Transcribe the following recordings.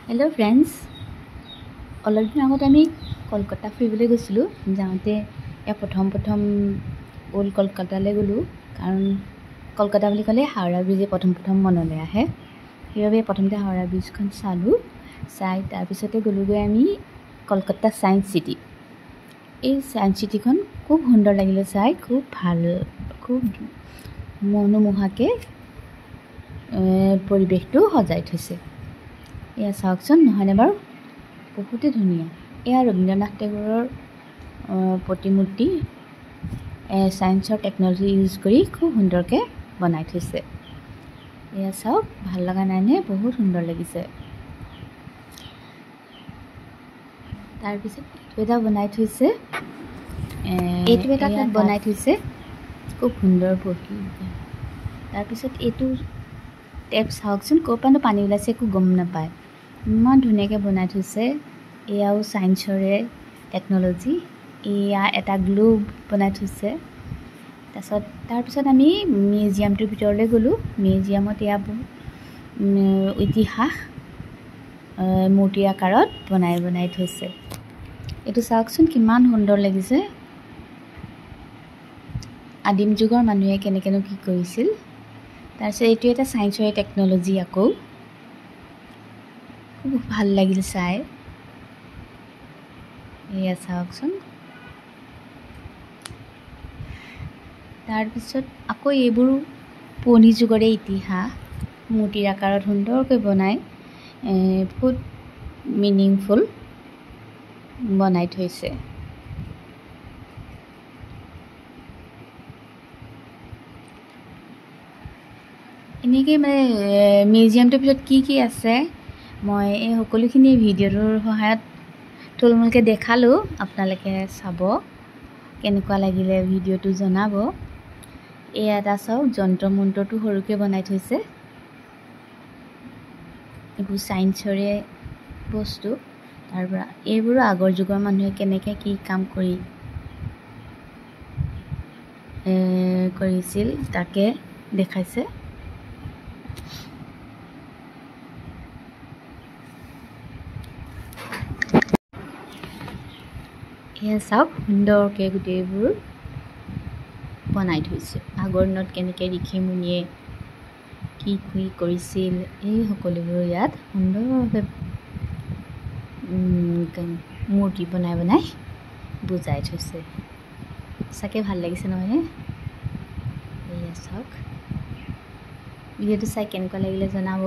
Hello' friends, অলপ দিন আগত আমি কলকাতা ফুৰিবলৈ গৈছিলোঁ। যাওঁতে প্ৰথম অল্ড কলকাতালৈ গ'লোঁ, কাৰণ কলকাতা বুলি ক'লে হাওৰা ব্ৰিজে প্ৰথম মনলৈ আহে। সেইবাবে প্ৰথমতে হাওৰা ব্ৰিজখন চাই তাৰপিছতে গ'লোঁগৈ আমি কলকাতা ছায়েন্স চিটি। এই ছায়েন্স চিটিখন খুব সুন্দৰ লাগিলে চাই, খুব ভাল, খুব মনোমোহাকৈ পৰিৱেশটো সজাই থৈছে। এয়া চাওকচোন, নহয়নে বাৰু? বহুতেই ধুনীয়া। এয়া ৰবীন্দ্ৰনাথ টেগোৰৰ প্ৰতিমূৰ্তি ছায়েন্সৰ টেকন'লজি ইউজ কৰি খুব সুন্দৰকৈ বনাই থৈছে। এয়া চাওক, ভাল লগা নাইনে? বহুত সুন্দৰ লাগিছে। তাৰপিছত এইটো এটা বনাই থৈছে, তাত বনাই থৈছে খুব সুন্দৰ বহি। তাৰপিছত এইটো টেপ চাওকচোন, ক'ৰ পৰানো পানী ওলাইছে একো গম নাপায়, ইমান ধুনীয়াকৈ বনাই থৈছে। এয়াও ছায়েন্সৰে টেকন'লজি। এয়া এটা গ্লোব বনাই থৈছে। তাৰপিছত আমি মিউজিয়ামটোৰ ভিতৰলৈ গ'লোঁ। মিউজিয়ামত এয়া ইতিহাস মূৰ্তিৰ আকাৰত বনাই থৈছে। এইটো চাওকচোন, কিমান সুন্দৰ লাগিছে। আদিম যুগৰ মানুহে কেনেকৈনো কি কৰিছিল। তাৰপিছত এইটো এটা ছায়েন্সৰে টেকন'লজি, আকৌ খুব ভাল লাগিল চাই। এয়া চাওকচোন। তাৰপিছত আকৌ এইবোৰো পুৰণি যুগৰে ইতিহাস মূৰ্তিৰ আকাৰত সুন্দৰকৈ বনাই বহুত মিনিংফুল বনাই থৈছে। এনেকৈ মিউজিয়ামটোৰ ভিতৰত কি আছে, মই এই সকলোখিনি ভিডিঅ'টোৰ সহায়ত থুলমূলকৈ দেখালোঁ। আপোনালোকে চাব, কেনেকুৱা লাগিলে ভিডিঅ'টো জনাব। এয়া এটা চাওক, যন্ত্ৰ মন্ত্ৰটো সৰুকৈ বনাই থৈছে। এইবোৰ ছায়েন্সৰে বস্তু। তাৰপৰা এইবোৰো আগৰ যুগৰ মানুহে কেনেকৈ কি কাম কৰিছিল তাকে দেখাইছে। এয়া চাওক, সুন্দৰকৈ গোটেইবোৰ বনাই থৈছে। আগৰ দিনত কেনেকৈ ঋষি মুনিয়ে কি কৰিছিল, এই সকলোবোৰ ইয়াত সুন্দৰভাৱে মূৰ্তি বনাই বুজাই থৈছে। সঁচাকৈ ভাল লাগিছে, নহয়নে? এয়া চাওক, ভিডিঅ'টো চাই কেনেকুৱা লাগিলে জনাব।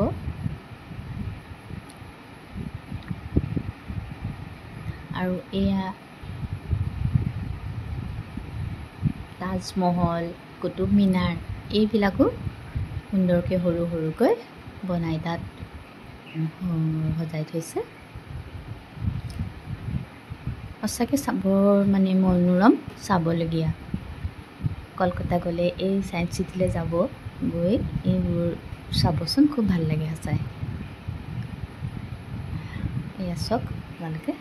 আৰু এয়া তাজমহল, কুতুব মিনাৰ, এইবিলাকো সুন্দৰকৈ সৰুকৈ বনাই তাত সজাই থৈছে। সঁচাকৈ মনোৰম, চাবলগীয়া। কলকাতা গ'লে এই ছায়েন্স চিটিলৈ যাব, গৈ এইবোৰ চাবচোন, খুব ভাল লাগে সঁচাই। এয়া চাওক আপোনালোকে।